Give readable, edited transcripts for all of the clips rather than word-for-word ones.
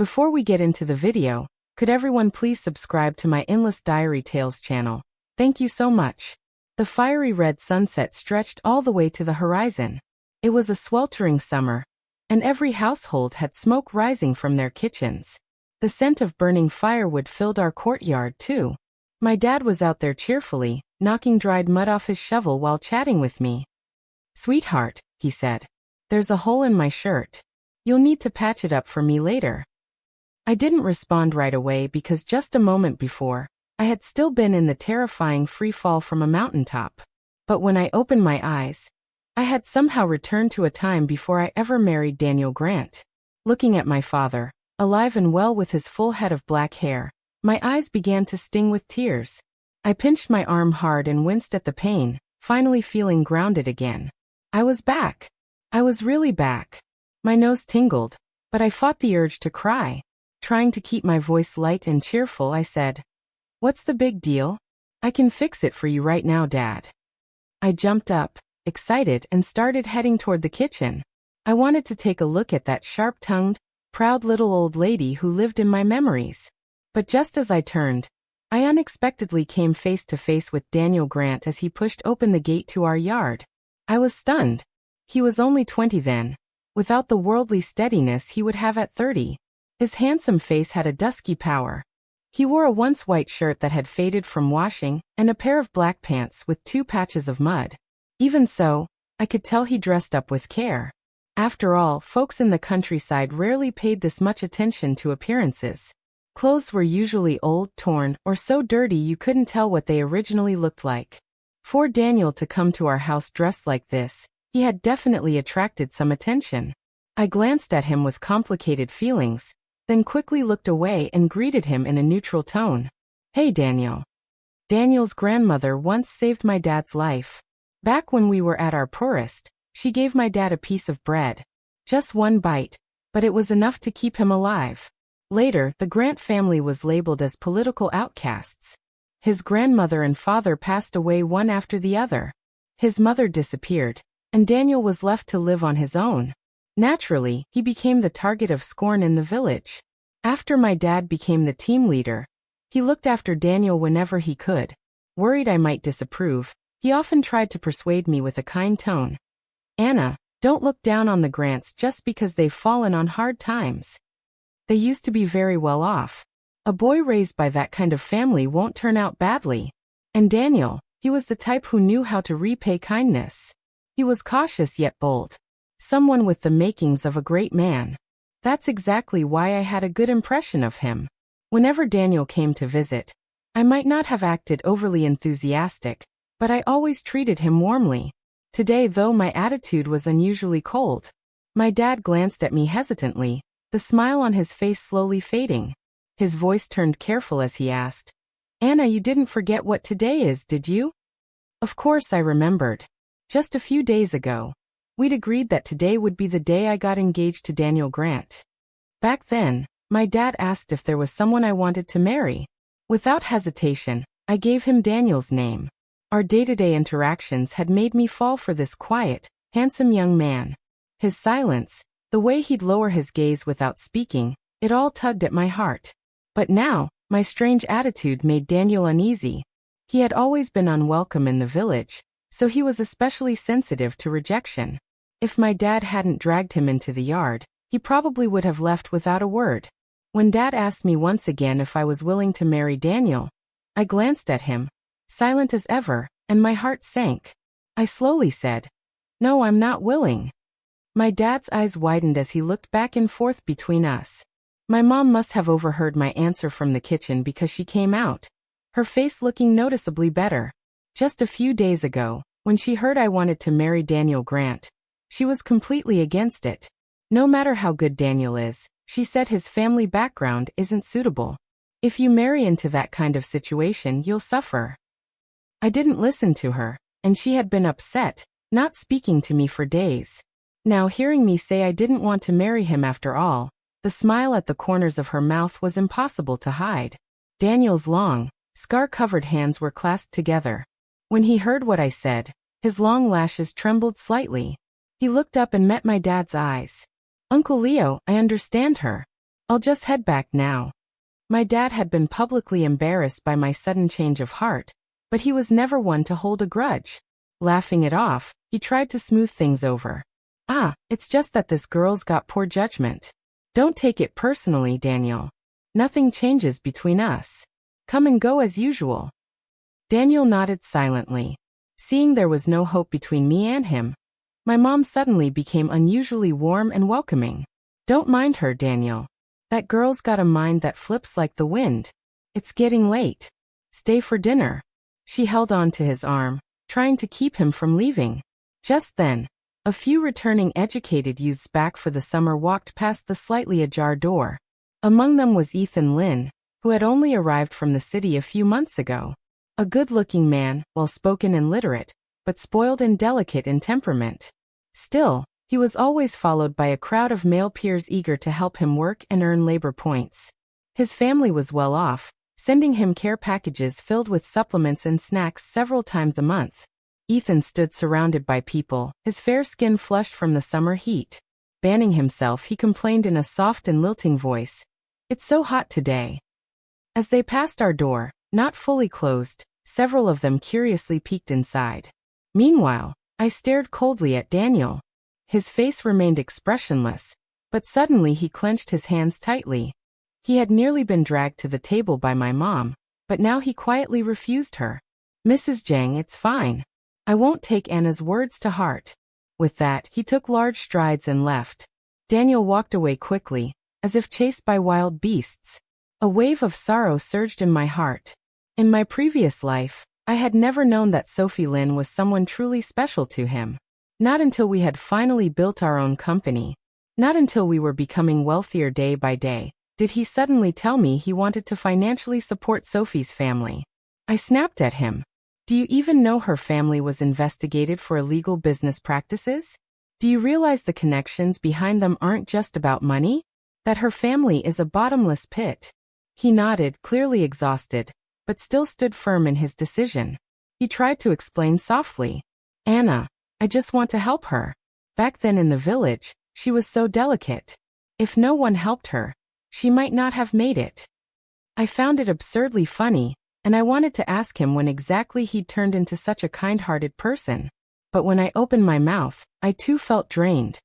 Before we get into the video, could everyone please subscribe to my Endless Diary Tales channel? Thank you so much. The fiery red sunset stretched all the way to the horizon. It was a sweltering summer, and every household had smoke rising from their kitchens. The scent of burning firewood filled our courtyard too. My dad was out there cheerfully, knocking dried mud off his shovel while chatting with me. "Sweetheart," he said, "there's a hole in my shirt. You'll need to patch it up for me later." I didn't respond right away because just a moment before, I had still been in the terrifying free fall from a mountaintop. But when I opened my eyes, I had somehow returned to a time before I ever married Daniel Grant. Looking at my father, alive and well with his full head of black hair, my eyes began to sting with tears. I pinched my arm hard and winced at the pain, finally feeling grounded again. I was back. I was really back. My nose tingled, but I fought the urge to cry. Trying to keep my voice light and cheerful, I said, "What's the big deal? I can fix it for you right now, Dad." I jumped up, excited, and started heading toward the kitchen. I wanted to take a look at that sharp-tongued, proud little old lady who lived in my memories. But just as I turned, I unexpectedly came face to face with Daniel Grant as he pushed open the gate to our yard. I was stunned. He was only 20 then, without the worldly steadiness he would have at 30. His handsome face had a dusky power. He wore a once white shirt that had faded from washing and a pair of black pants with 2 patches of mud. Even so, I could tell he dressed up with care. After all, folks in the countryside rarely paid this much attention to appearances. Clothes were usually old, torn, or so dirty you couldn't tell what they originally looked like. For Daniel to come to our house dressed like this, he had definitely attracted some attention. I glanced at him with complicated feelings, then quickly looked away and greeted him in a neutral tone. "Hey, Daniel." Daniel's grandmother once saved my dad's life. Back when we were at our poorest, she gave my dad a piece of bread. Just one bite, but it was enough to keep him alive. Later, the Grant family was labeled as political outcasts. His grandmother and father passed away one after the other. His mother disappeared, and Daniel was left to live on his own. Naturally, he became the target of scorn in the village. After my dad became the team leader, he looked after Daniel whenever he could. Worried I might disapprove, he often tried to persuade me with a kind tone. "Anna, don't look down on the Grants just because they've fallen on hard times. They used to be very well off. A boy raised by that kind of family won't turn out badly." And Daniel, he was the type who knew how to repay kindness. He was cautious yet bold. Someone with the makings of a great man. That's exactly why I had a good impression of him. Whenever Daniel came to visit, I might not have acted overly enthusiastic, but I always treated him warmly. Today, though, my attitude was unusually cold. My dad glanced at me hesitantly, the smile on his face slowly fading. His voice turned careful as he asked, "Anna, you didn't forget what today is, did you?" Of course I remembered. Just a few days ago, we'd agreed that today would be the day I got engaged to Daniel Grant. Back then, my dad asked if there was someone I wanted to marry. Without hesitation, I gave him Daniel's name. Our day-to-day interactions had made me fall for this quiet, handsome young man. His silence, the way he'd lower his gaze without speaking, it all tugged at my heart. But now, my strange attitude made Daniel uneasy. He had always been unwelcome in the village, so he was especially sensitive to rejection. If my dad hadn't dragged him into the yard, he probably would have left without a word. When Dad asked me once again if I was willing to marry Daniel, I glanced at him, silent as ever, and my heart sank. I slowly said, "No, I'm not willing." My dad's eyes widened as he looked back and forth between us. My mom must have overheard my answer from the kitchen because she came out, her face looking noticeably better. Just a few days ago, when she heard I wanted to marry Daniel Grant, she was completely against it. No matter how good Daniel is, she said his family background isn't suitable. If you marry into that kind of situation, you'll suffer. I didn't listen to her, and she had been upset, not speaking to me for days. Now hearing me say I didn't want to marry him after all, the smile at the corners of her mouth was impossible to hide. Daniel's long, scar-covered hands were clasped together. When he heard what I said, his long lashes trembled slightly. He looked up and met my dad's eyes. "Uncle Leo, I understand her. I'll just head back now. My dad had been publicly embarrassed by my sudden change of heart, but he was never one to hold a grudge. Laughing it off, he tried to smooth things over. It's just that this girl's got poor judgment. Don't take it personally, Daniel. Nothing changes between us. Come and go as usual. Daniel nodded silently. Seeing there was no hope between me and him, my mom suddenly became unusually warm and welcoming. Don't mind her, Daniel. That girl's got a mind that flips like the wind. It's getting late. Stay for dinner. She held on to his arm, trying to keep him from leaving. Just then, a few returning educated youths back for the summer walked past the slightly ajar door. Among them was Ethan Lynn, who had only arrived from the city a few months ago. A good-looking man, well-spoken and literate, but spoiled and delicate in temperament. Still, he was always followed by a crowd of male peers eager to help him work and earn labor points. His family was well off, sending him care packages filled with supplements and snacks several times a month. Ethan stood surrounded by people, his fair skin flushed from the summer heat. Banning himself, he complained in a soft and lilting voice, "It's so hot today." As they passed our door, not fully closed, several of them curiously peeked inside. Meanwhile, I stared coldly at Daniel. His face remained expressionless, but suddenly he clenched his hands tightly. He had nearly been dragged to the table by my mom, but now he quietly refused her. "Mrs. Jang, it's fine. I won't take Anna's words to heart." With that, he took large strides and left. Daniel walked away quickly, as if chased by wild beasts. A wave of sorrow surged in my heart. In my previous life, I had never known that Sophie Lynn was someone truly special to him. Not until we had finally built our own company. Not until we were becoming wealthier day by day, did he suddenly tell me he wanted to financially support Sophie's family. I snapped at him. Do you even know her family was investigated for illegal business practices? Do you realize the connections behind them aren't just about money? That her family is a bottomless pit? He nodded, clearly exhausted, but still stood firm in his decision. He tried to explain softly. "Anna, I just want to help her. Back then in the village, she was so delicate. If no one helped her, she might not have made it." I found it absurdly funny, and I wanted to ask him when exactly he'd turned into such a kind-hearted person. But when I opened my mouth, I too felt drained.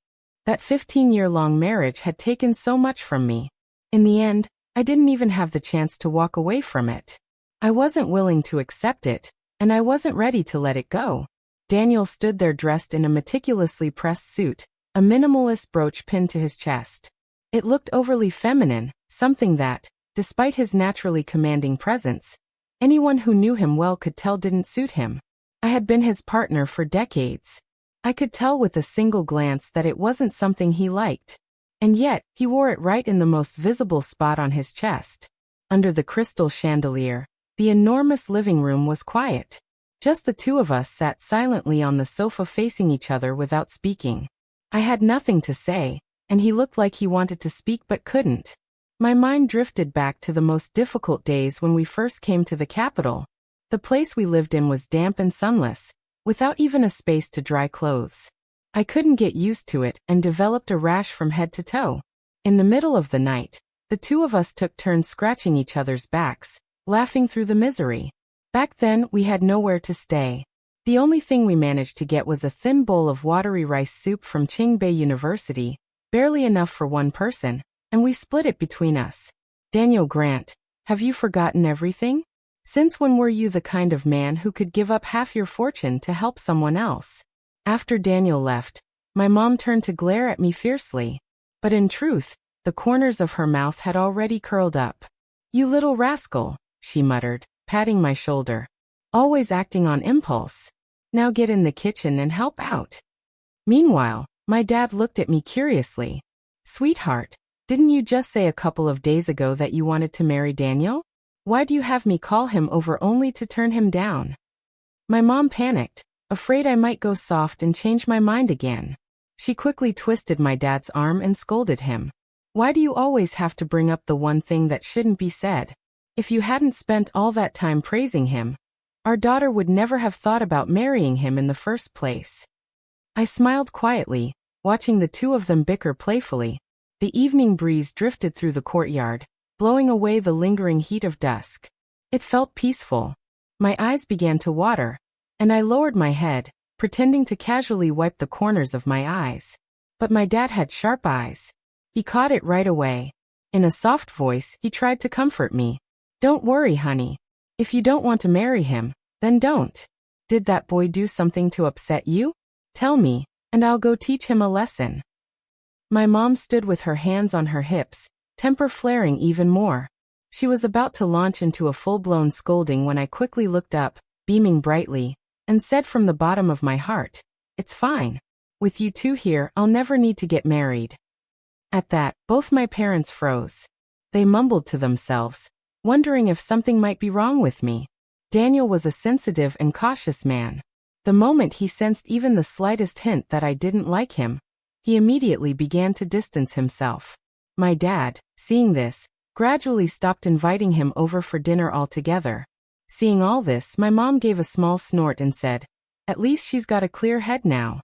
That 15-year-long marriage had taken so much from me. In the end, I didn't even have the chance to walk away from it. I wasn't willing to accept it, and I wasn't ready to let it go. Daniel stood there dressed in a meticulously pressed suit, a minimalist brooch pinned to his chest. It looked overly feminine, something that, despite his naturally commanding presence, anyone who knew him well could tell didn't suit him. I had been his partner for decades. I could tell with a single glance that it wasn't something he liked. And yet, he wore it right in the most visible spot on his chest. Under the crystal chandelier, the enormous living room was quiet. Just the two of us sat silently on the sofa facing each other without speaking. I had nothing to say, and he looked like he wanted to speak but couldn't. My mind drifted back to the most difficult days when we first came to the capital. The place we lived in was damp and sunless, without even a space to dry clothes. I couldn't get used to it and developed a rash from head to toe. In the middle of the night, the two of us took turns scratching each other's backs, laughing through the misery. Back then, we had nowhere to stay. The only thing we managed to get was a thin bowl of watery rice soup from Qingbei University, barely enough for one person, and we split it between us. Daniel Grant, have you forgotten everything? Since when were you the kind of man who could give up half your fortune to help someone else? After Daniel left, my mom turned to glare at me fiercely. But in truth, the corners of her mouth had already curled up. "You little rascal," she muttered, patting my shoulder. "Always acting on impulse. Now get in the kitchen and help out." Meanwhile, my dad looked at me curiously. "Sweetheart, didn't you just say a couple of days ago that you wanted to marry Daniel? Why do you have me call him over only to turn him down?" My mom panicked, afraid I might go soft and change my mind again. She quickly twisted my dad's arm and scolded him. "Why do you always have to bring up the one thing that shouldn't be said? If you hadn't spent all that time praising him, our daughter would never have thought about marrying him in the first place." I smiled quietly, watching the two of them bicker playfully. The evening breeze drifted through the courtyard, blowing away the lingering heat of dusk. It felt peaceful. My eyes began to water, and I lowered my head, pretending to casually wipe the corners of my eyes. But my dad had sharp eyes. He caught it right away. In a soft voice, he tried to comfort me. "Don't worry, honey. If you don't want to marry him, then don't. Did that boy do something to upset you? Tell me, and I'll go teach him a lesson." My mom stood with her hands on her hips, temper flaring even more. She was about to launch into a full-blown scolding when I quickly looked up, beaming brightly, and said from the bottom of my heart, "It's fine. With you two here, I'll never need to get married." At that, both my parents froze. They mumbled to themselves, wondering if something might be wrong with me. Daniel was a sensitive and cautious man. The moment he sensed even the slightest hint that I didn't like him, he immediately began to distance himself. My dad, seeing this, gradually stopped inviting him over for dinner altogether. Seeing all this, my mom gave a small snort and said, "At least she's got a clear head now."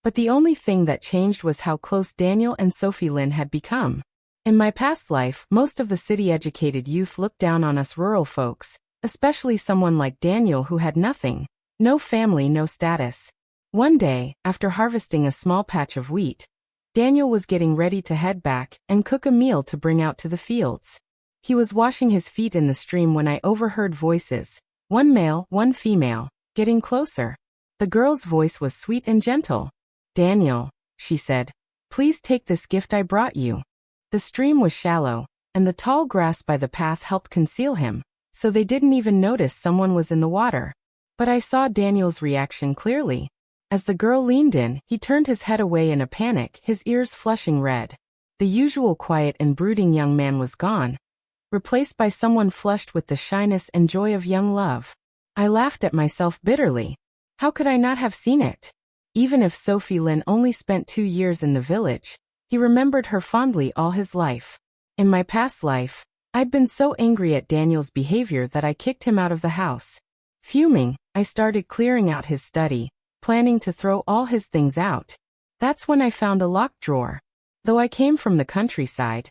But the only thing that changed was how close Daniel and Sophie Lynn had become. In my past life, most of the city-educated youth looked down on us rural folks, especially someone like Daniel who had nothing, no family, no status. One day, after harvesting a small patch of wheat, Daniel was getting ready to head back and cook a meal to bring out to the fields. He was washing his feet in the stream when I overheard voices, one male, one female, getting closer. The girl's voice was sweet and gentle. "Daniel," she said, "please take this gift I brought you." The stream was shallow, and the tall grass by the path helped conceal him, so they didn't even notice someone was in the water. But I saw Daniel's reaction clearly. As the girl leaned in, he turned his head away in a panic, his ears flushing red. The usual quiet and brooding young man was gone, replaced by someone flushed with the shyness and joy of young love. I laughed at myself bitterly. How could I not have seen it? Even if Sophie Lynn only spent 2 years in the village, he remembered her fondly all his life. In my past life, I'd been so angry at Daniel's behavior that I kicked him out of the house. Fuming, I started clearing out his study, planning to throw all his things out. That's when I found a locked drawer. Though I came from the countryside,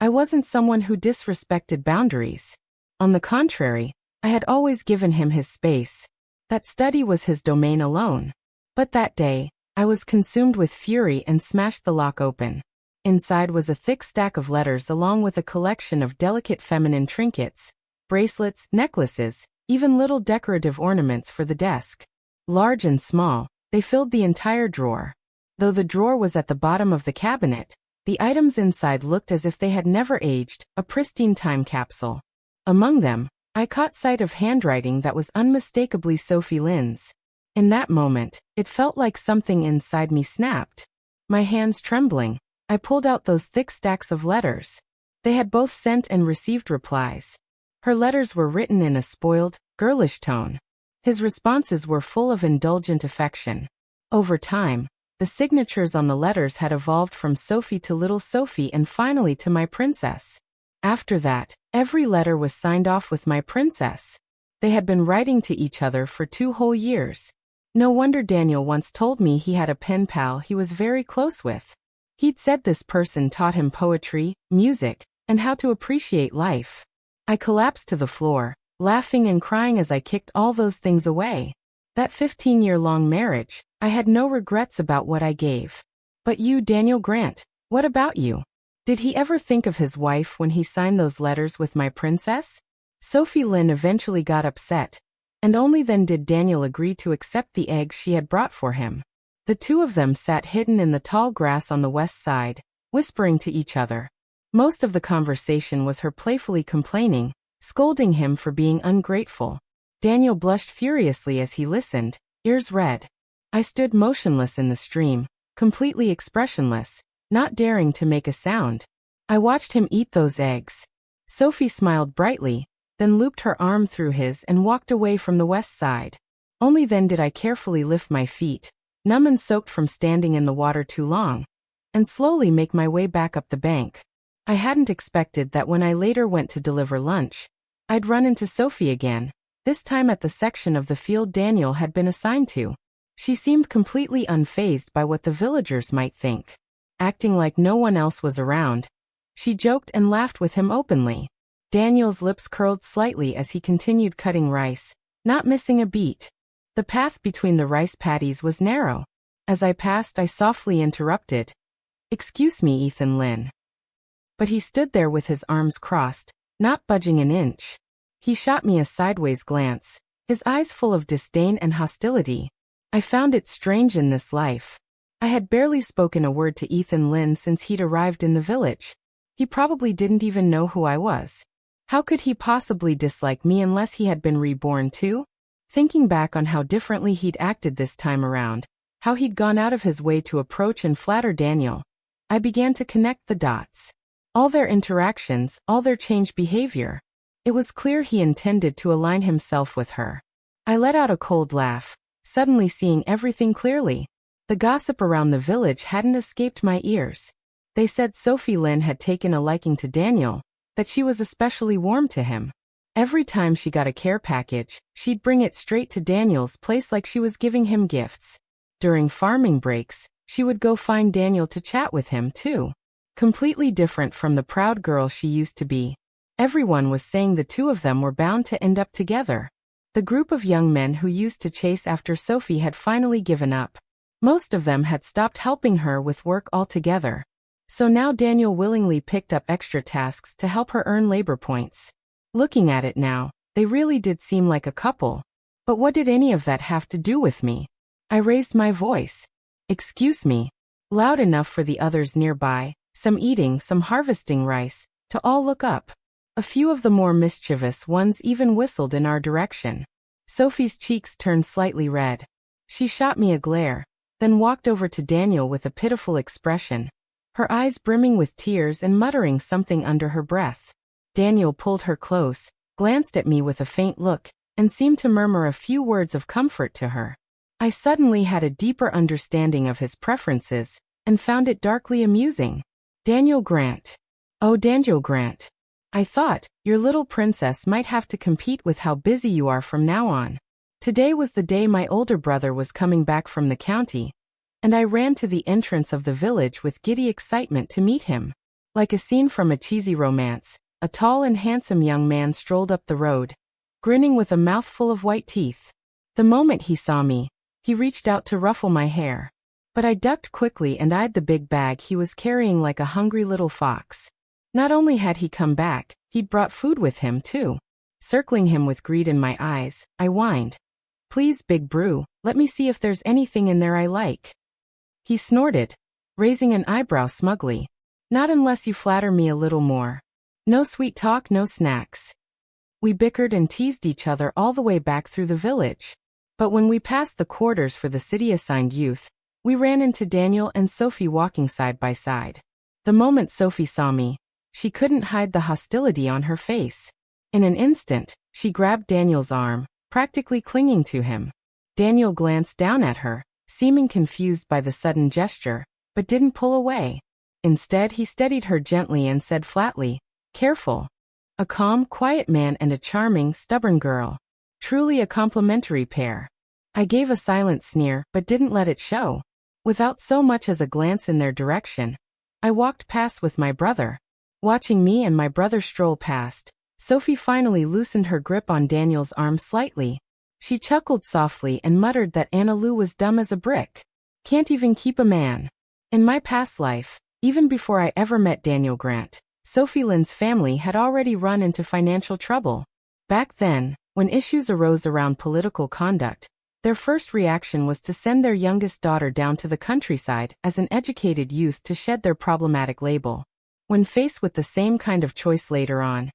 I wasn't someone who disrespected boundaries. On the contrary, I had always given him his space. That study was his domain alone. But that day, I was consumed with fury and smashed the lock open. Inside was a thick stack of letters along with a collection of delicate feminine trinkets, bracelets, necklaces, even little decorative ornaments for the desk. Large and small, they filled the entire drawer. Though the drawer was at the bottom of the cabinet, the items inside looked as if they had never aged, a pristine time capsule. Among them, I caught sight of handwriting that was unmistakably Sophie Lynn's. In that moment, it felt like something inside me snapped. My hands trembling, I pulled out those thick stacks of letters. They had both sent and received replies. Her letters were written in a spoiled, girlish tone. His responses were full of indulgent affection. Over time, the signatures on the letters had evolved from Sophie to Little Sophie and finally to my princess. After that, every letter was signed off with my princess. They had been writing to each other for 2 whole years. No wonder Daniel once told me he had a pen pal he was very close with. He'd said this person taught him poetry, music, and how to appreciate life. I collapsed to the floor, laughing and crying as I kicked all those things away. That 15-year-long marriage, I had no regrets about what I gave. But you, Daniel Grant, what about you? Did he ever think of his wife when he signed those letters with my princess? Sophie Lynn eventually got upset, and only then did Daniel agree to accept the eggs she had brought for him. The two of them sat hidden in the tall grass on the west side, whispering to each other. Most of the conversation was her playfully complaining, scolding him for being ungrateful. Daniel blushed furiously as he listened, ears red. I stood motionless in the stream, completely expressionless, not daring to make a sound. I watched him eat those eggs. Sophie smiled brightly, then looped her arm through his and walked away from the west side. Only then did I carefully lift my feet, numb and soaked from standing in the water too long, and slowly make my way back up the bank. I hadn't expected that when I later went to deliver lunch, I'd run into Sophie again, this time at the section of the field Daniel had been assigned to. She seemed completely unfazed by what the villagers might think. acting like no one else was around. She joked and laughed with him openly. Daniel's lips curled slightly as he continued cutting rice, not missing a beat. The path between the rice paddies was narrow. As I passed, I softly interrupted. "Excuse me, Ethan Lynn." But he stood there with his arms crossed, not budging an inch. He shot me a sideways glance, his eyes full of disdain and hostility. I found it strange in this life. I had barely spoken a word to Ethan Lynn since he'd arrived in the village. He probably didn't even know who I was. How could he possibly dislike me unless he had been reborn too? Thinking back on how differently he'd acted this time around, how he'd gone out of his way to approach and flatter Daniel, I began to connect the dots. All their interactions, all their changed behavior. It was clear he intended to align himself with her. I let out a cold laugh, suddenly seeing everything clearly. The gossip around the village hadn't escaped my ears. They said Sophie Lynn had taken a liking to Daniel, that she was especially warm to him. Every time she got a care package, she'd bring it straight to Daniel's place like she was giving him gifts. During farming breaks, she would go find Daniel to chat with him too. Completely different from the proud girl she used to be. Everyone was saying the two of them were bound to end up together. The group of young men who used to chase after Sophie had finally given up. Most of them had stopped helping her with work altogether. So now Daniel willingly picked up extra tasks to help her earn labor points. Looking at it now, they really did seem like a couple. But what did any of that have to do with me? I raised my voice. "Excuse me," loud enough for the others nearby, some eating, some harvesting rice, to all look up. A few of the more mischievous ones even whistled in our direction. Sophie's cheeks turned slightly red. She shot me a glare, then walked over to Daniel with a pitiful expression, her eyes brimming with tears and muttering something under her breath. Daniel pulled her close, glanced at me with a faint look, and seemed to murmur a few words of comfort to her. I suddenly had a deeper understanding of his preferences, and found it darkly amusing. "Daniel Grant. Oh, Daniel Grant. I thought, your little princess might have to compete with how busy you are from now on." Today was the day my older brother was coming back from the county, and I ran to the entrance of the village with giddy excitement to meet him. Like a scene from a cheesy romance, a tall and handsome young man strolled up the road, grinning with a mouthful of white teeth. The moment he saw me, he reached out to ruffle my hair. But I ducked quickly and eyed the big bag he was carrying like a hungry little fox. Not only had he come back, he'd brought food with him too. Circling him with greed in my eyes, I whined, "Please, Big Brew, let me see if there's anything in there I like." He snorted, raising an eyebrow smugly. "Not unless you flatter me a little more. No sweet talk, no snacks." We bickered and teased each other all the way back through the village. But when we passed the quarters for the city-assigned youth, we ran into Daniel and Sophie walking side by side. The moment Sophie saw me, she couldn't hide the hostility on her face. In an instant, she grabbed Daniel's arm, practically clinging to him. Daniel glanced down at her, seeming confused by the sudden gesture, but didn't pull away. Instead, he steadied her gently and said flatly, "Careful." A calm, quiet man and a charming, stubborn girl. Truly a complementary pair. I gave a silent sneer, but didn't let it show. Without so much as a glance in their direction, I walked past with my brother. Watching me and my brother stroll past, Sophie finally loosened her grip on Daniel's arm slightly. She chuckled softly and muttered that Anna Lou was dumb as a brick. Can't even keep a man. In my past life, even before I ever met Daniel Grant, Sophie Lynn's family had already run into financial trouble. Back then, when issues arose around political conduct, their first reaction was to send their youngest daughter down to the countryside as an educated youth to shed their problematic label. When faced with the same kind of choice later on,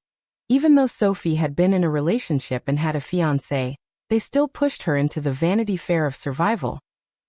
even though Sophie had been in a relationship and had a fiancé, they still pushed her into the Vanity Fair of survival,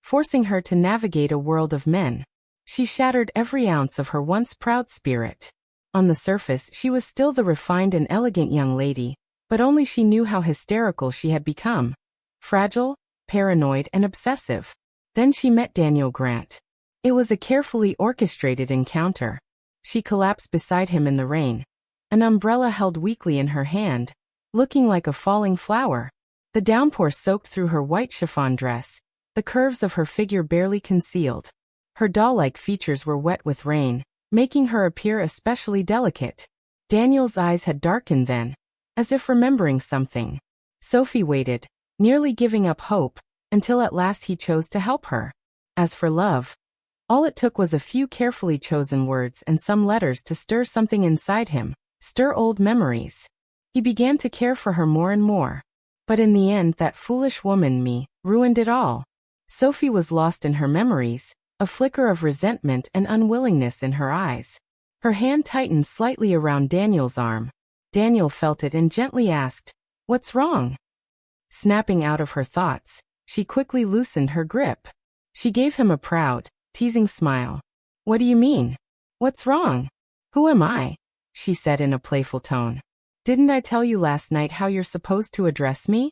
forcing her to navigate a world of men. She shattered every ounce of her once proud spirit. On the surface, she was still the refined and elegant young lady, but only she knew how hysterical she had become. Fragile, paranoid, and obsessive. Then she met Daniel Grant. It was a carefully orchestrated encounter. She collapsed beside him in the rain, an umbrella held weakly in her hand, looking like a falling flower. The downpour soaked through her white chiffon dress, the curves of her figure barely concealed. Her doll-like features were wet with rain, making her appear especially delicate. Daniel's eyes had darkened then, as if remembering something. Sophie waited, nearly giving up hope, until at last he chose to help her. As for love, all it took was a few carefully chosen words and some letters to stir something inside him, stir old memories. He began to care for her more and more. But in the end, that foolish woman, me, ruined it all. Sophie was lost in her memories, a flicker of resentment and unwillingness in her eyes. Her hand tightened slightly around Daniel's arm. Daniel felt it and gently asked, "What's wrong?" Snapping out of her thoughts, she quickly loosened her grip. She gave him a proud, teasing smile. "What do you mean? What's wrong? Who am I?" she said in a playful tone. "Didn't I tell you last night how you're supposed to address me?"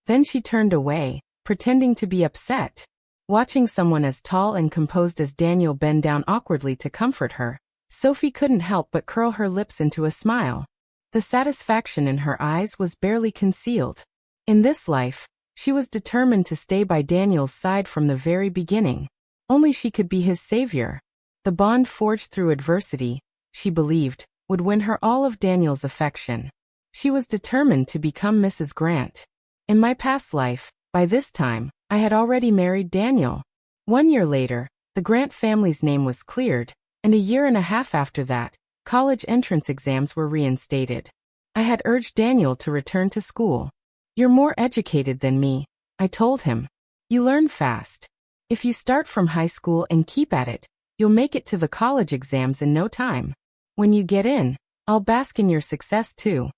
Then she turned away, pretending to be upset. Watching someone as tall and composed as Daniel bend down awkwardly to comfort her, Sophie couldn't help but curl her lips into a smile. The satisfaction in her eyes was barely concealed. In this life, she was determined to stay by Daniel's side from the very beginning. Only she could be his savior. The bond forged through adversity, she believed, would win her all of Daniel's affection. She was determined to become Mrs. Grant. In my past life, by this time, I had already married Daniel. 1 year later, the Grant family's name was cleared, and a year and a half after that, college entrance exams were reinstated. I had urged Daniel to return to school. "You're more educated than me," I told him. "You learn fast. If you start from high school and keep at it, you'll make it to the college exams in no time. When you get in, I'll bask in your success too."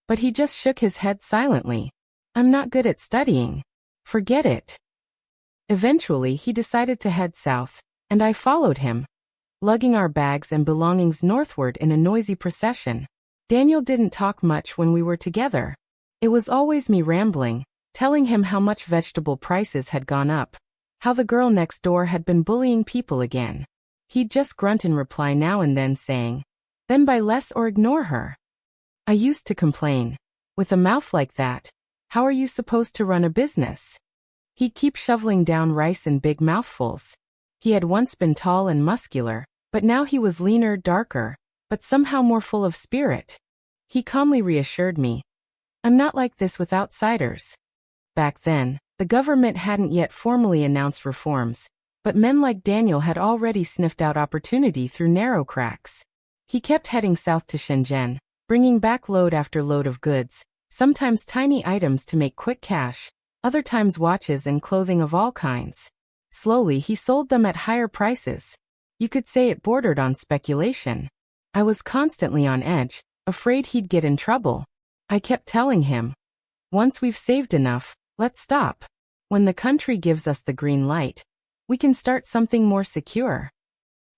But he just shook his head silently. "I'm not good at studying. Forget it." Eventually, he decided to head south, and I followed him, lugging our bags and belongings northward in a noisy procession. Daniel didn't talk much when we were together. It was always me rambling, telling him how much vegetable prices had gone up, how the girl next door had been bullying people again. He'd just grunt in reply now and then saying, "Then buy less or ignore her." I used to complain, "With a mouth like that, how are you supposed to run a business?" He'd keep shoveling down rice in big mouthfuls. He had once been tall and muscular, but now he was leaner, darker, but somehow more full of spirit. He calmly reassured me, "I'm not like this with outsiders." Back then, the government hadn't yet formally announced reforms, but men like Daniel had already sniffed out opportunity through narrow cracks. He kept heading south to Shenzhen, bringing back load after load of goods, sometimes tiny items to make quick cash, other times watches and clothing of all kinds. Slowly he sold them at higher prices. You could say it bordered on speculation. I was constantly on edge, afraid he'd get in trouble. I kept telling him, "Once we've saved enough, let's stop. When the country gives us the green light, we can start something more secure."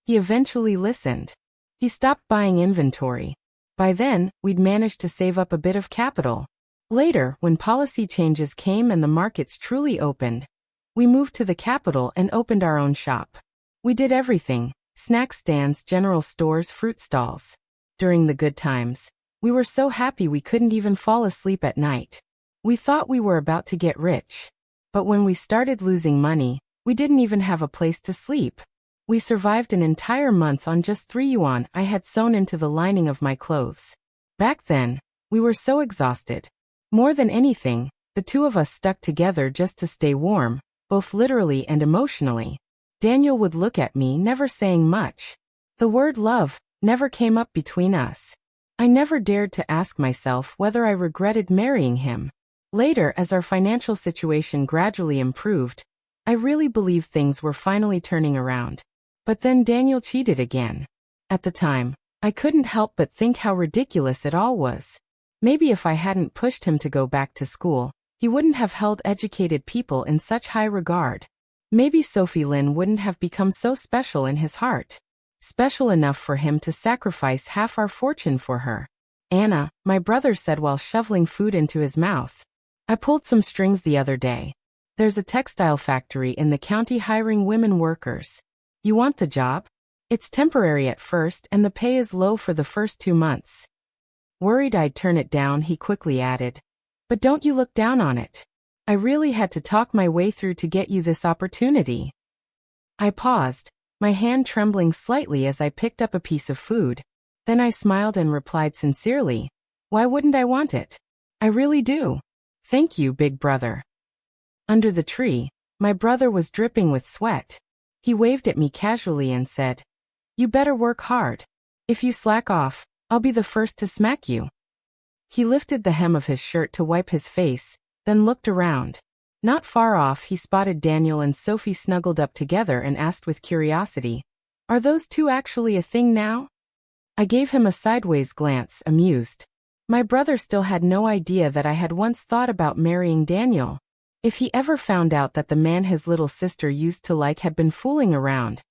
He eventually listened. He stopped buying inventory. By then, we'd managed to save up a bit of capital. Later, when policy changes came and the markets truly opened, we moved to the capital and opened our own shop. We did everything: snack stands, general stores, fruit stalls. During the good times, we were so happy we couldn't even fall asleep at night. We thought we were about to get rich. But when we started losing money, we didn't even have a place to sleep. We survived an entire month on just 3 yuan I had sewn into the lining of my clothes. Back then, we were so exhausted. More than anything, the two of us stuck together just to stay warm, both literally and emotionally. Daniel would look at me, never saying much. The word love never came up between us. I never dared to ask myself whether I regretted marrying him. Later, as our financial situation gradually improved, I really believed things were finally turning around. But then Daniel cheated again. At the time, I couldn't help but think how ridiculous it all was. Maybe if I hadn't pushed him to go back to school, he wouldn't have held educated people in such high regard. Maybe Sophie Lin wouldn't have become so special in his heart. Special enough for him to sacrifice half our fortune for her. "Anna," my brother said while shoveling food into his mouth. "I pulled some strings the other day. There's a textile factory in the county hiring women workers. You want the job? It's temporary at first and the pay is low for the first 2 months." Worried I'd turn it down, he quickly added, "But don't you look down on it. I really had to talk my way through to get you this opportunity." I paused, my hand trembling slightly as I picked up a piece of food. Then I smiled and replied sincerely, "Why wouldn't I want it? I really do. Thank you, big brother." Under the tree, my brother was dripping with sweat. He waved at me casually and said, "You better work hard. If you slack off, I'll be the first to smack you." He lifted the hem of his shirt to wipe his face, then looked around. Not far off, he spotted Daniel and Sophie snuggled up together and asked with curiosity, "Are those two actually a thing now?" I gave him a sideways glance, amused. My brother still had no idea that I had once thought about marrying Daniel. If he ever found out that the man his little sister used to like had been fooling around,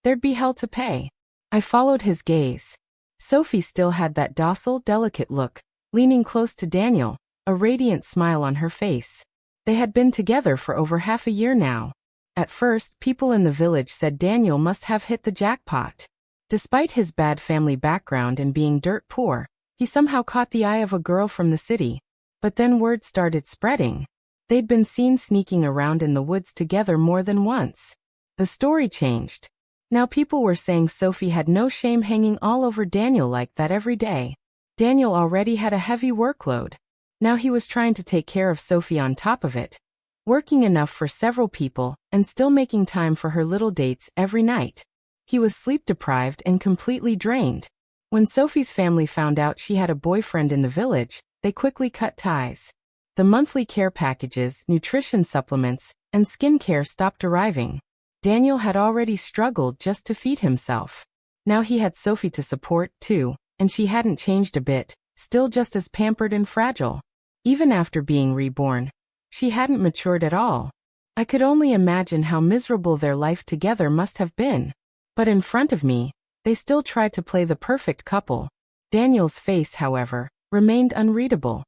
there'd be hell to pay. I followed his gaze. Sophie still had that docile, delicate look, leaning close to Daniel, a radiant smile on her face. They had been together for over half a year now. At first, people in the village said Daniel must have hit the jackpot. Despite his bad family background and being dirt poor, he somehow caught the eye of a girl from the city. But then word started spreading. They'd been seen sneaking around in the woods together more than once. The story changed. Now people were saying Sophie had no shame hanging all over Daniel like that every day. Daniel already had a heavy workload. Now he was trying to take care of Sophie on top of it, working enough for several people and still making time for her little dates every night. He was sleep-deprived and completely drained. When Sophie's family found out she had a boyfriend in the village, they quickly cut ties. The monthly care packages, nutrition supplements, and skincare stopped arriving. Daniel had already struggled just to feed himself. Now he had Sophie to support, too, and she hadn't changed a bit, still just as pampered and fragile. Even after being reborn, she hadn't matured at all. I could only imagine how miserable their life together must have been. But in front of me, they still tried to play the perfect couple. Daniel's face, however, remained unreadable.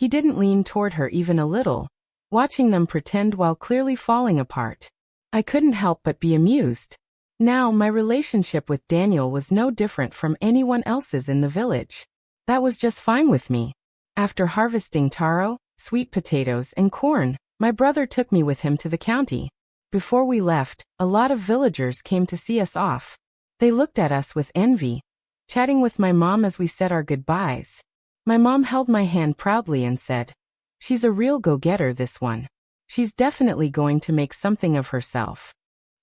He didn't lean toward her even a little, watching them pretend while clearly falling apart. I couldn't help but be amused. Now my relationship with Daniel was no different from anyone else's in the village. That was just fine with me. After harvesting taro, sweet potatoes, and corn, my brother took me with him to the county. Before we left, a lot of villagers came to see us off. They looked at us with envy, chatting with my mom as we said our goodbyes. My mom held my hand proudly and said, "She's a real go-getter, this one. She's definitely going to make something of herself."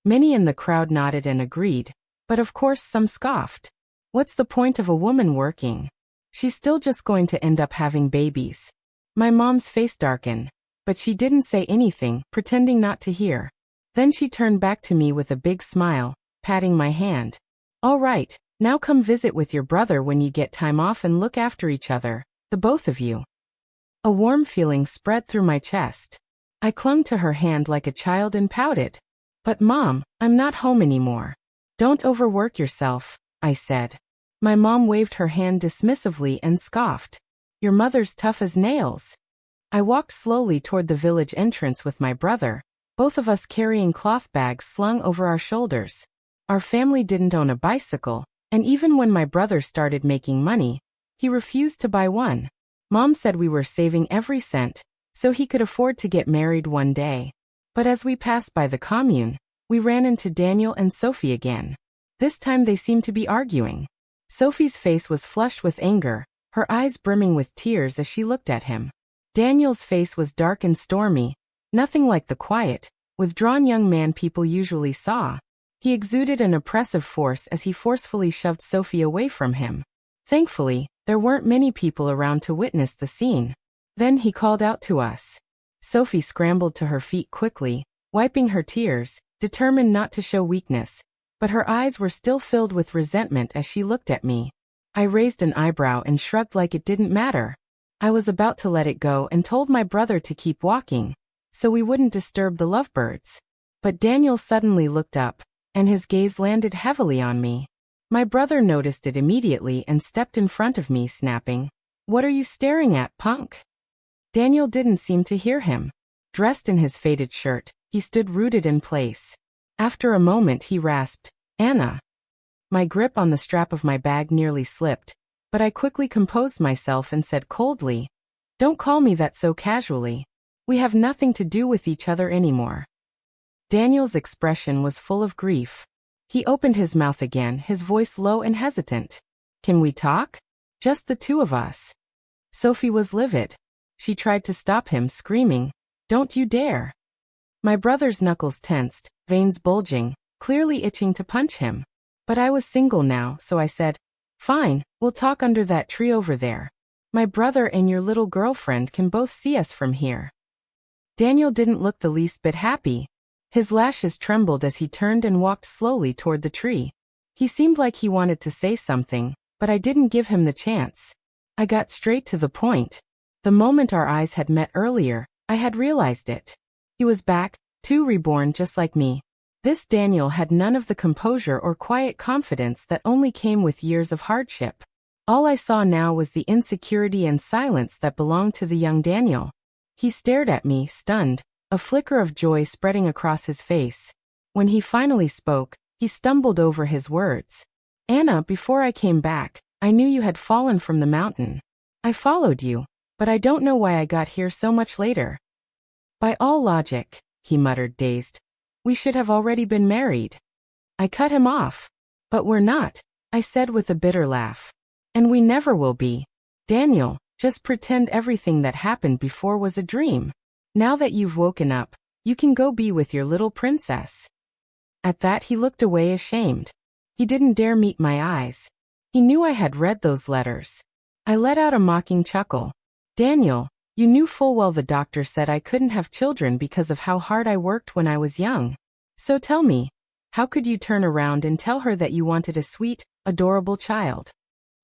Many in the crowd nodded and agreed, but of course some scoffed. What's the point of a woman working? She's still just going to end up having babies. My mom's face darkened, but she didn't say anything, pretending not to hear. Then she turned back to me with a big smile, patting my hand. "All right, now come visit with your brother when you get time off and look after each other, the both of you." A warm feeling spread through my chest. I clung to her hand like a child and pouted. "But Mom, I'm not home anymore." "Don't overwork yourself," I said. My mom waved her hand dismissively and scoffed. "Your mother's tough as nails." I walked slowly toward the village entrance with my brother, both of us carrying cloth bags slung over our shoulders. Our family didn't own a bicycle, and even when my brother started making money, he refused to buy one. Mom said we were saving every cent, so he could afford to get married one day. But as we passed by the commune, we ran into Daniel and Sophie again. This time they seemed to be arguing. Sophie's face was flushed with anger, her eyes brimming with tears as she looked at him. Daniel's face was dark and stormy, nothing like the quiet, withdrawn young man people usually saw. He exuded an oppressive force as he forcefully shoved Sophie away from him. Thankfully, there weren't many people around to witness the scene. Then he called out to us. Sophie scrambled to her feet quickly, wiping her tears, determined not to show weakness. But her eyes were still filled with resentment as she looked at me. I raised an eyebrow and shrugged like it didn't matter. I was about to let it go and told my brother to keep walking, so we wouldn't disturb the lovebirds. But Daniel suddenly looked up, and his gaze landed heavily on me. My brother noticed it immediately and stepped in front of me, snapping, "What are you staring at, punk?" Daniel didn't seem to hear him. Dressed in his faded shirt, he stood rooted in place. After a moment he rasped, "Anna." My grip on the strap of my bag nearly slipped, but I quickly composed myself and said coldly, "Don't call me that so casually. We have nothing to do with each other anymore." Daniel's expression was full of grief. He opened his mouth again, his voice low and hesitant. Can we talk? Just the two of us. Sophie was livid. She tried to stop him, screaming, "Don't you dare!" My brother's knuckles tensed, veins bulging, clearly itching to punch him. But I was single now, so I said, "Fine, we'll talk under that tree over there. My brother and your little girlfriend can both see us from here." Daniel didn't look the least bit happy. His lashes trembled as he turned and walked slowly toward the tree. He seemed like he wanted to say something, but I didn't give him the chance. I got straight to the point. The moment our eyes had met earlier, I had realized it. He was back, too, reborn just like me. This Daniel had none of the composure or quiet confidence that only came with years of hardship. All I saw now was the insecurity and silence that belonged to the young Daniel. He stared at me, stunned, a flicker of joy spreading across his face. When he finally spoke, he stumbled over his words. "Anna, before I came back, I knew you had fallen from the mountain. I followed you, but I don't know why I got here so much later." "By all logic," he muttered, dazed, "we should have already been married." I cut him off. "But we're not," I said with a bitter laugh. "And we never will be. Daniel, just pretend everything that happened before was a dream. Now that you've woken up, you can go be with your little princess." At that he looked away ashamed. He didn't dare meet my eyes. He knew I had read those letters. I let out a mocking chuckle. "Daniel, you knew full well the doctor said I couldn't have children because of how hard I worked when I was young. So tell me, how could you turn around and tell her that you wanted a sweet, adorable child?"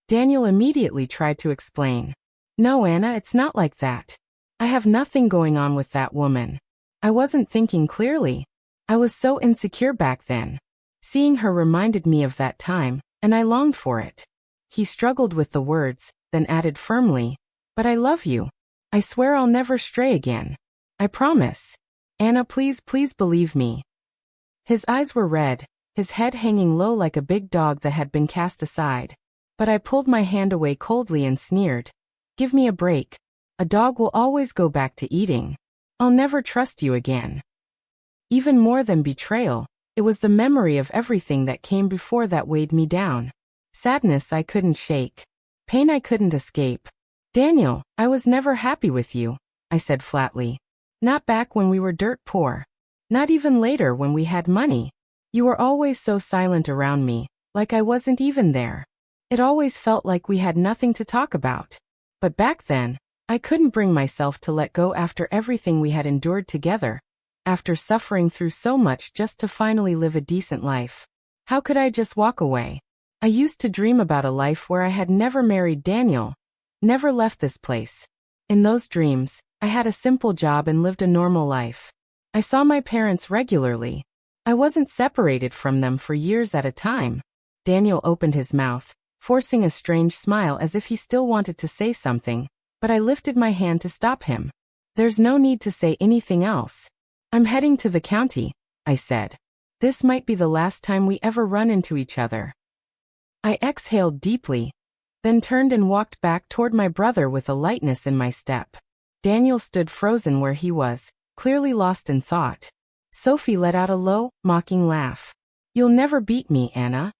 Daniel immediately tried to explain. "No, Anna, it's not like that. I have nothing going on with that woman. I wasn't thinking clearly. I was so insecure back then. Seeing her reminded me of that time, and I longed for it." He struggled with the words, then added firmly, "But I love you. I swear I'll never stray again. I promise. Anna, please, please believe me." His eyes were red, his head hanging low like a big dog that had been cast aside. But I pulled my hand away coldly and sneered. "Give me a break. A dog will always go back to eating. I'll never trust you again." Even more than betrayal, it was the memory of everything that came before that weighed me down. Sadness I couldn't shake. Pain I couldn't escape. "Daniel, I was never happy with you," I said flatly. "Not back when we were dirt poor. Not even later when we had money. You were always so silent around me, like I wasn't even there. It always felt like we had nothing to talk about. But back then, I couldn't bring myself to let go after everything we had endured together. After suffering through so much just to finally live a decent life. How could I just walk away? I used to dream about a life where I had never married Daniel, never left this place. In those dreams, I had a simple job and lived a normal life. I saw my parents regularly. I wasn't separated from them for years at a time." Daniel opened his mouth, forcing a strange smile as if he still wanted to say something, but I lifted my hand to stop him. "There's no need to say anything else. I'm heading to the county," I said. "This might be the last time we ever run into each other." I exhaled deeply, then turned and walked back toward my brother with a lightness in my step. Daniel stood frozen where he was, clearly lost in thought. Sophie let out a low, mocking laugh. "You'll never beat me, Anna."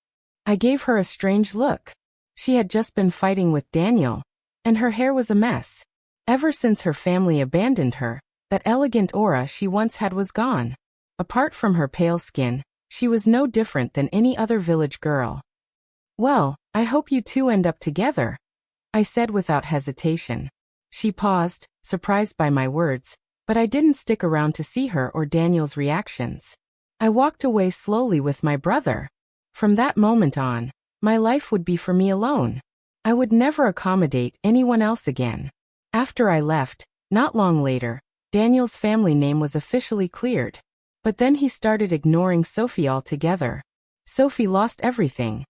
I gave her a strange look. She had just been fighting with Daniel, and her hair was a mess. Ever since her family abandoned her, that elegant aura she once had was gone. Apart from her pale skin, she was no different than any other village girl. "Well, I hope you two end up together," I said without hesitation. She paused, surprised by my words, but I didn't stick around to see her or Daniel's reactions. I walked away slowly with my brother. From that moment on, my life would be for me alone. I would never accommodate anyone else again. After I left, not long later, Daniel's family name was officially cleared. But then he started ignoring Sophie altogether. Sophie lost everything.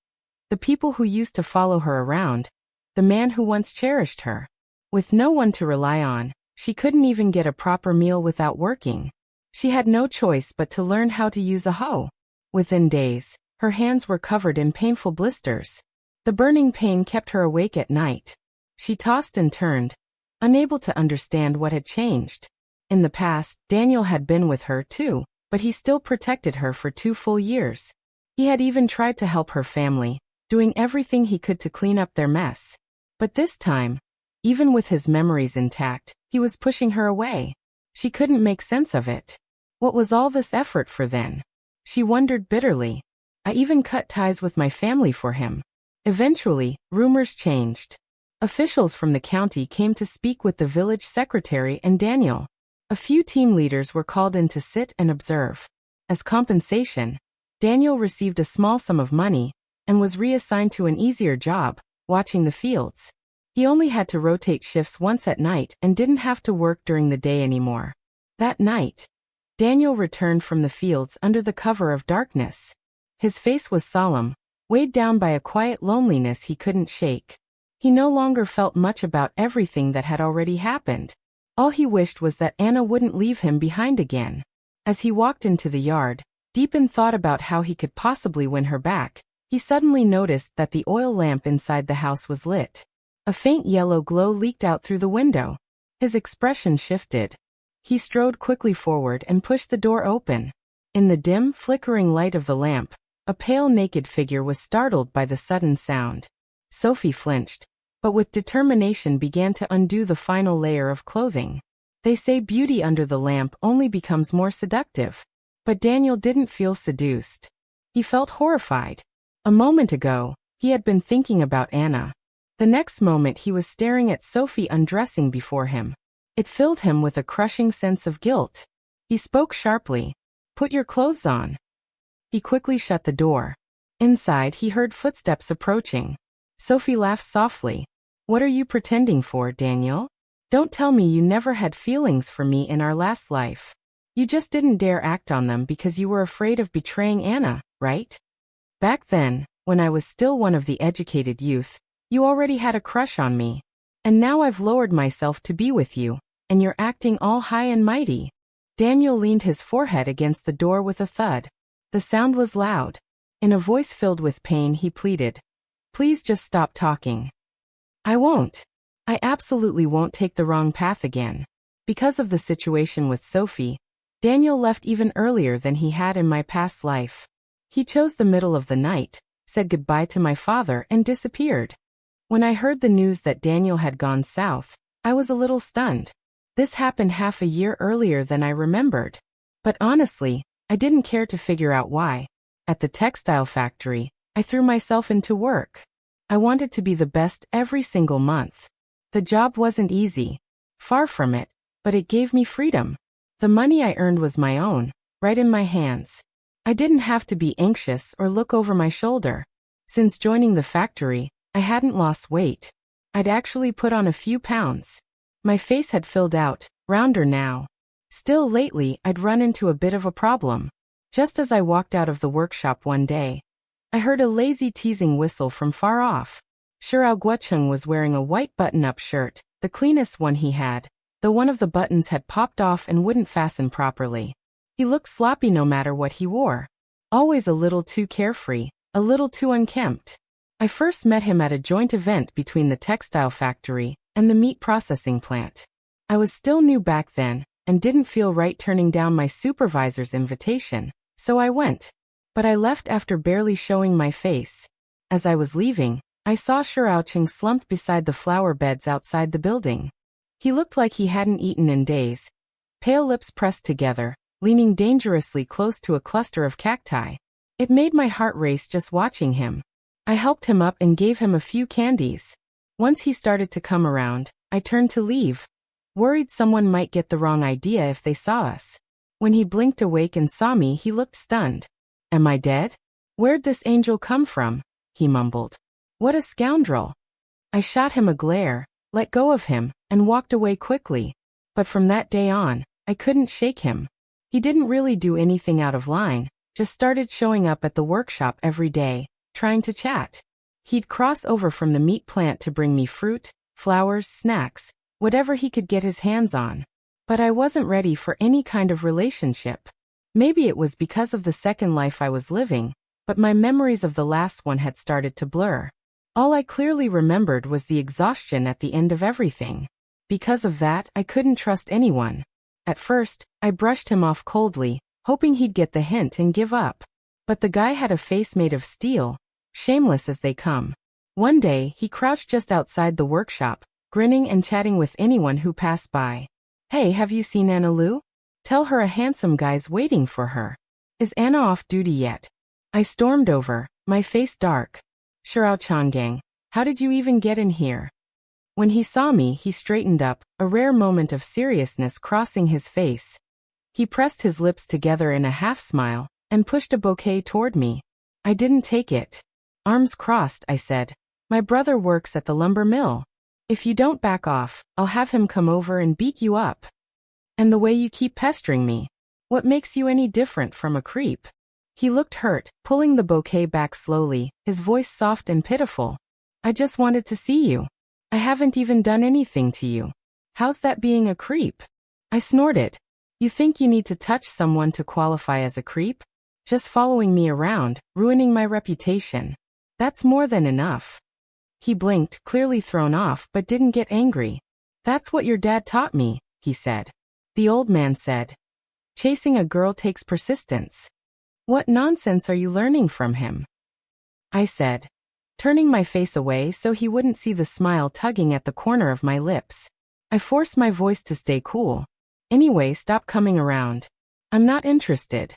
The people who used to follow her around. The man who once cherished her. With no one to rely on, she couldn't even get a proper meal without working. She had no choice but to learn how to use a hoe. Within days, her hands were covered in painful blisters. The burning pain kept her awake at night. She tossed and turned, unable to understand what had changed. In the past, Daniel had been with her too, but he still protected her for 2 full years. He had even tried to help her family, doing everything he could to clean up their mess. But this time, even with his memories intact, he was pushing her away. She couldn't make sense of it. What was all this effort for then? She wondered bitterly. I even cut ties with my family for him. Eventually, rumors changed. Officials from the county came to speak with the village secretary and Daniel. A few team leaders were called in to sit and observe. As compensation, Daniel received a small sum of money and was reassigned to an easier job, watching the fields. He only had to rotate shifts once at night and didn't have to work during the day anymore. That night, Daniel returned from the fields under the cover of darkness. His face was solemn, weighed down by a quiet loneliness he couldn't shake. He no longer felt much about everything that had already happened. All he wished was that Anna wouldn't leave him behind again. As he walked into the yard, deep in thought about how he could possibly win her back, he suddenly noticed that the oil lamp inside the house was lit. A faint yellow glow leaked out through the window. His expression shifted. He strode quickly forward and pushed the door open. In the dim, flickering light of the lamp, a pale naked figure was startled by the sudden sound. Sophie flinched, but with determination began to undo the final layer of clothing. They say beauty under the lamp only becomes more seductive. But Daniel didn't feel seduced. He felt horrified. A moment ago, he had been thinking about Anna. The next moment he was staring at Sophie undressing before him. It filled him with a crushing sense of guilt. He spoke sharply. "Put your clothes on." He quickly shut the door. Inside, he heard footsteps approaching. Sophie laughed softly. "What are you pretending for, Daniel? Don't tell me you never had feelings for me in our last life. You just didn't dare act on them because you were afraid of betraying Anna, right? Back then, when I was still one of the educated youth, you already had a crush on me. And now I've lowered myself to be with you, and you're acting all high and mighty." Daniel leaned his forehead against the door with a thud. The sound was loud. In a voice filled with pain, he pleaded, "Please just stop talking." "I won't. I absolutely won't take the wrong path again." Because of the situation with Sophie, Daniel left even earlier than he had in my past life. He chose the middle of the night, said goodbye to my father, and disappeared. When I heard the news that Daniel had gone south, I was a little stunned. This happened half a year earlier than I remembered. But honestly, I didn't care to figure out why. At the textile factory, I threw myself into work. I wanted to be the best every single month. The job wasn't easy. Far from it, but it gave me freedom. The money I earned was my own, right in my hands. I didn't have to be anxious or look over my shoulder. Since joining the factory, I hadn't lost weight. I'd actually put on a few pounds. My face had filled out, rounder now. Still lately, I'd run into a bit of a problem. Just as I walked out of the workshop one day, I heard a lazy teasing whistle from far off. Shirao Guocheng was wearing a white button-up shirt, the cleanest one he had, though one of the buttons had popped off and wouldn't fasten properly. He looked sloppy no matter what he wore. Always a little too carefree, a little too unkempt. I first met him at a joint event between the textile factory and the meat processing plant. I was still new back then and didn't feel right turning down my supervisor's invitation, so I went. But I left after barely showing my face. As I was leaving, I saw Shiraocheng slumped beside the flower beds outside the building. He looked like he hadn't eaten in days, pale lips pressed together, leaning dangerously close to a cluster of cacti. It made my heart race just watching him. I helped him up and gave him a few candies. Once he started to come around, I turned to leave, worried someone might get the wrong idea if they saw us. When he blinked awake and saw me, he looked stunned. "Am I dead? Where'd this angel come from?" he mumbled. "What a scoundrel." I shot him a glare, let go of him, and walked away quickly. But from that day on, I couldn't shake him. He didn't really do anything out of line, just started showing up at the workshop every day, trying to chat. He'd cross over from the meat plant to bring me fruit, flowers, snacks, whatever he could get his hands on. But I wasn't ready for any kind of relationship. Maybe it was because of the second life I was living, but my memories of the last one had started to blur. All I clearly remembered was the exhaustion at the end of everything. Because of that, I couldn't trust anyone. At first, I brushed him off coldly, hoping he'd get the hint and give up. But the guy had a face made of steel, shameless as they come. One day, he crouched just outside the workshop, grinning and chatting with anyone who passed by. "Hey, have you seen Anna Lou? Tell her a handsome guy's waiting for her. Is Anna off duty yet?" I stormed over, my face dark. "Shirao Changgang, how did you even get in here?" When he saw me, he straightened up, a rare moment of seriousness crossing his face. He pressed his lips together in a half-smile, and pushed a bouquet toward me. I didn't take it. "Arms crossed," I said. "My brother works at the lumber mill. If you don't back off, I'll have him come over and beat you up. And the way you keep pestering me. What makes you any different from a creep?" He looked hurt, pulling the bouquet back slowly, his voice soft and pitiful. "I just wanted to see you. I haven't even done anything to you. How's that being a creep?" I snorted. "You think you need to touch someone to qualify as a creep? Just following me around, ruining my reputation. That's more than enough." He blinked, clearly thrown off, but didn't get angry. "That's what your dad taught me," he said. The old man said. "Chasing a girl takes persistence." "What nonsense are you learning from him?" I said, turning my face away so he wouldn't see the smile tugging at the corner of my lips. I forced my voice to stay cool. "Anyway, stop coming around. I'm not interested."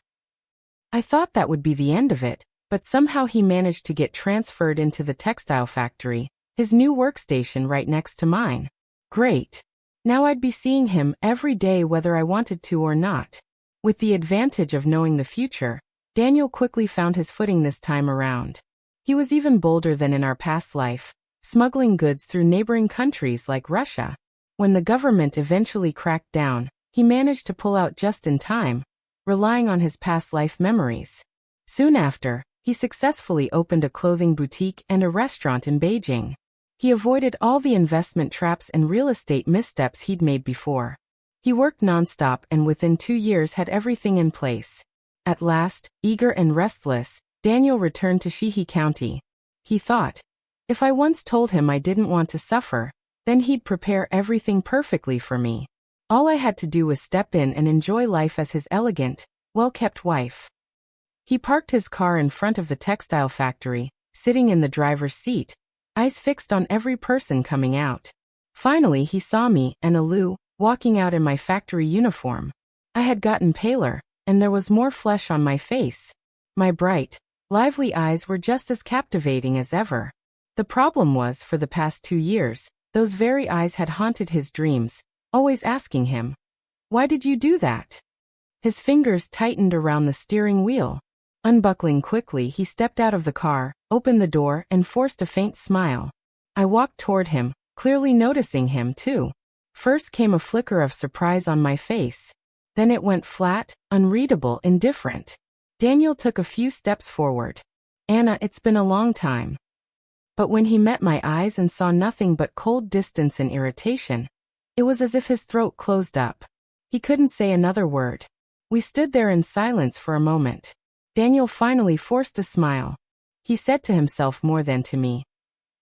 I thought that would be the end of it, but somehow he managed to get transferred into the textile factory, his new workstation right next to mine. Great. Now I'd be seeing him every day whether I wanted to or not. With the advantage of knowing the future, Daniel quickly found his footing this time around. He was even bolder than in our past life, smuggling goods through neighboring countries like Russia. When the government eventually cracked down, he managed to pull out just in time, relying on his past life memories. Soon after, he successfully opened a clothing boutique and a restaurant in Beijing. He avoided all the investment traps and real estate missteps he'd made before. He worked nonstop and within 2 years had everything in place. At last, eager and restless, Daniel returned to Shihe County. He thought, if I once told him I didn't want to suffer, then he'd prepare everything perfectly for me. All I had to do was step in and enjoy life as his elegant, well-kept wife. He parked his car in front of the textile factory, sitting in the driver's seat, eyes fixed on every person coming out. Finally he saw me, Anna Lou, walking out in my factory uniform. I had gotten paler, and there was more flesh on my face. My bright, lively eyes were just as captivating as ever. The problem was, for the past 2 years, those very eyes had haunted his dreams, always asking him, "Why did you do that?" His fingers tightened around the steering wheel. Unbuckling quickly, he stepped out of the car, opened the door, and forced a faint smile. I walked toward him, clearly noticing him too. First came a flicker of surprise on my face. Then it went flat, unreadable, indifferent. Daniel took a few steps forward. "Anna, it's been a long time." But when he met my eyes and saw nothing but cold distance and irritation, it was as if his throat closed up. He couldn't say another word. We stood there in silence for a moment. Daniel finally forced a smile. He said to himself more than to me,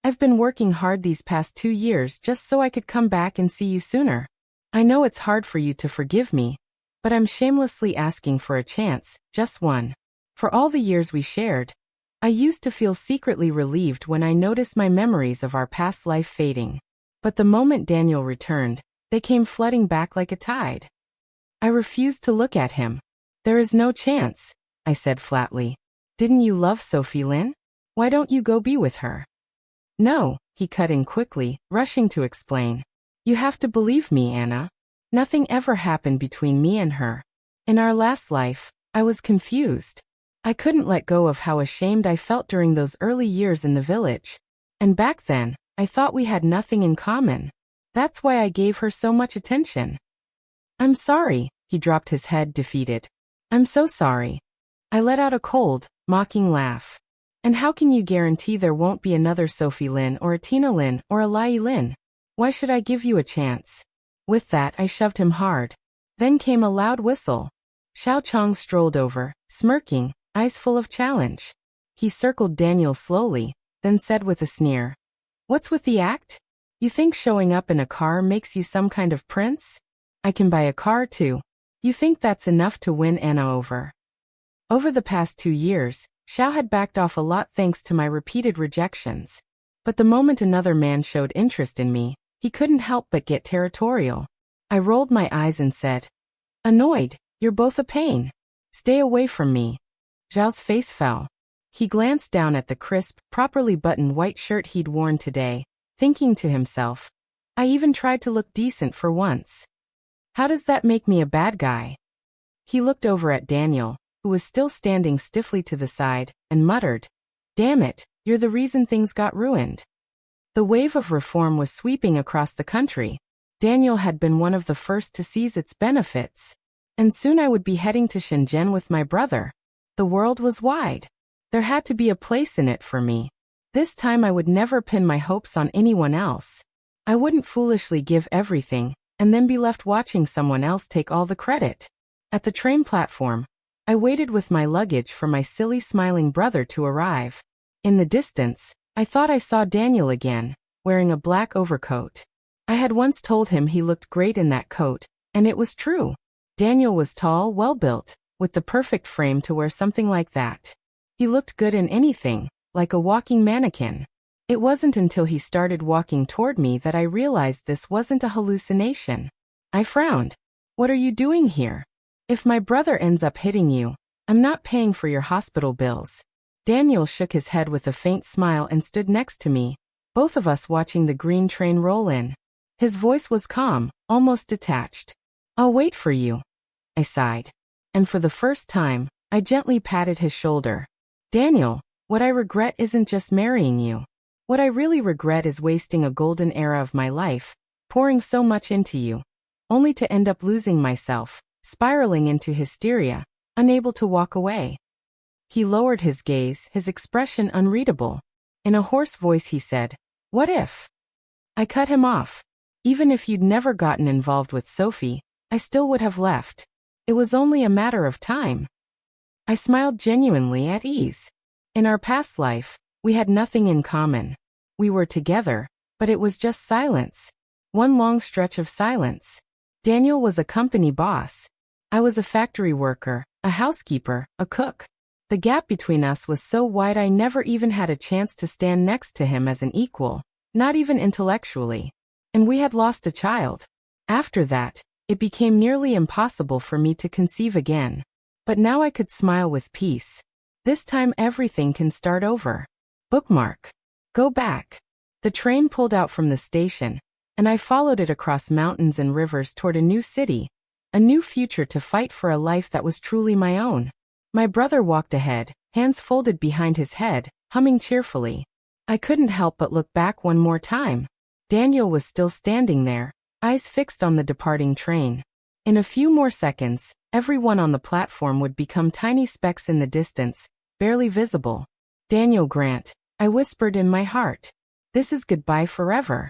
"I've been working hard these past 2 years just so I could come back and see you sooner. I know it's hard for you to forgive me, but I'm shamelessly asking for a chance, just one. For all the years we shared, I used to feel secretly relieved when I noticed my memories of our past life fading. But the moment Daniel returned, they came flooding back like a tide." I refused to look at him. "There is no chance," I said flatly. "Didn't you love Sophie Lin? Why don't you go be with her?" "No," he cut in quickly, rushing to explain. "You have to believe me, Anna. Nothing ever happened between me and her. In our last life, I was confused. I couldn't let go of how ashamed I felt during those early years in the village. And back then, I thought we had nothing in common. That's why I gave her so much attention." "I'm sorry," he dropped his head, defeated. "I'm so sorry." I let out a cold, mocking laugh. "And how can you guarantee there won't be another Sophie Lin or a Tina Lin or a Lai Lin? Why should I give you a chance?" With that, I shoved him hard. Then came a loud whistle. Xiao Chong strolled over, smirking, eyes full of challenge. He circled Daniel slowly, then said with a sneer, "What's with the act? You think showing up in a car makes you some kind of prince? I can buy a car too. You think that's enough to win Anna over?" Over the past 2 years, Xiao had backed off a lot thanks to my repeated rejections. But the moment another man showed interest in me, he couldn't help but get territorial. I rolled my eyes and said, "Annoyed, you're both a pain. Stay away from me." Xiao's face fell. He glanced down at the crisp, properly buttoned white shirt he'd worn today, thinking to himself, I even tried to look decent for once. How does that make me a bad guy? He looked over at Daniel, who was still standing stiffly to the side, and muttered, "Damn it, you're the reason things got ruined." The wave of reform was sweeping across the country. Daniel had been one of the first to seize its benefits. And soon I would be heading to Shenzhen with my brother. The world was wide. There had to be a place in it for me. This time I would never pin my hopes on anyone else. I wouldn't foolishly give everything, and then be left watching someone else take all the credit. At the train platform, I waited with my luggage for my silly smiling brother to arrive. In the distance, I thought I saw Daniel again, wearing a black overcoat. I had once told him he looked great in that coat, and it was true. Daniel was tall, well-built, with the perfect frame to wear something like that. He looked good in anything, like a walking mannequin. It wasn't until he started walking toward me that I realized this wasn't a hallucination. I frowned. "What are you doing here? If my brother ends up hitting you, I'm not paying for your hospital bills." Daniel shook his head with a faint smile and stood next to me, both of us watching the green train roll in. His voice was calm, almost detached. "I'll wait for you." I sighed. And for the first time, I gently patted his shoulder. "Daniel, what I regret isn't just marrying you. What I really regret is wasting a golden era of my life, pouring so much into you, only to end up losing myself, spiraling into hysteria, unable to walk away." He lowered his gaze, his expression unreadable. In a hoarse voice he said, "What if?" I cut him off. "Even if you'd never gotten involved with Sophie, I still would have left. It was only a matter of time." I smiled genuinely at ease. In our past life, we had nothing in common. We were together, but it was just silence. One long stretch of silence. Daniel was a company boss. I was a factory worker, a housekeeper, a cook. The gap between us was so wide I never even had a chance to stand next to him as an equal, not even intellectually. And we had lost a child. After that, it became nearly impossible for me to conceive again. But now I could smile with peace. This time everything can start over. Bookmark. Go back. The train pulled out from the station, and I followed it across mountains and rivers toward a new city, a new future to fight for a life that was truly my own. My brother walked ahead, hands folded behind his head, humming cheerfully. I couldn't help but look back one more time. Daniel was still standing there, eyes fixed on the departing train. In a few more seconds, everyone on the platform would become tiny specks in the distance, barely visible. "Daniel Grant," I whispered in my heart. "This is goodbye forever."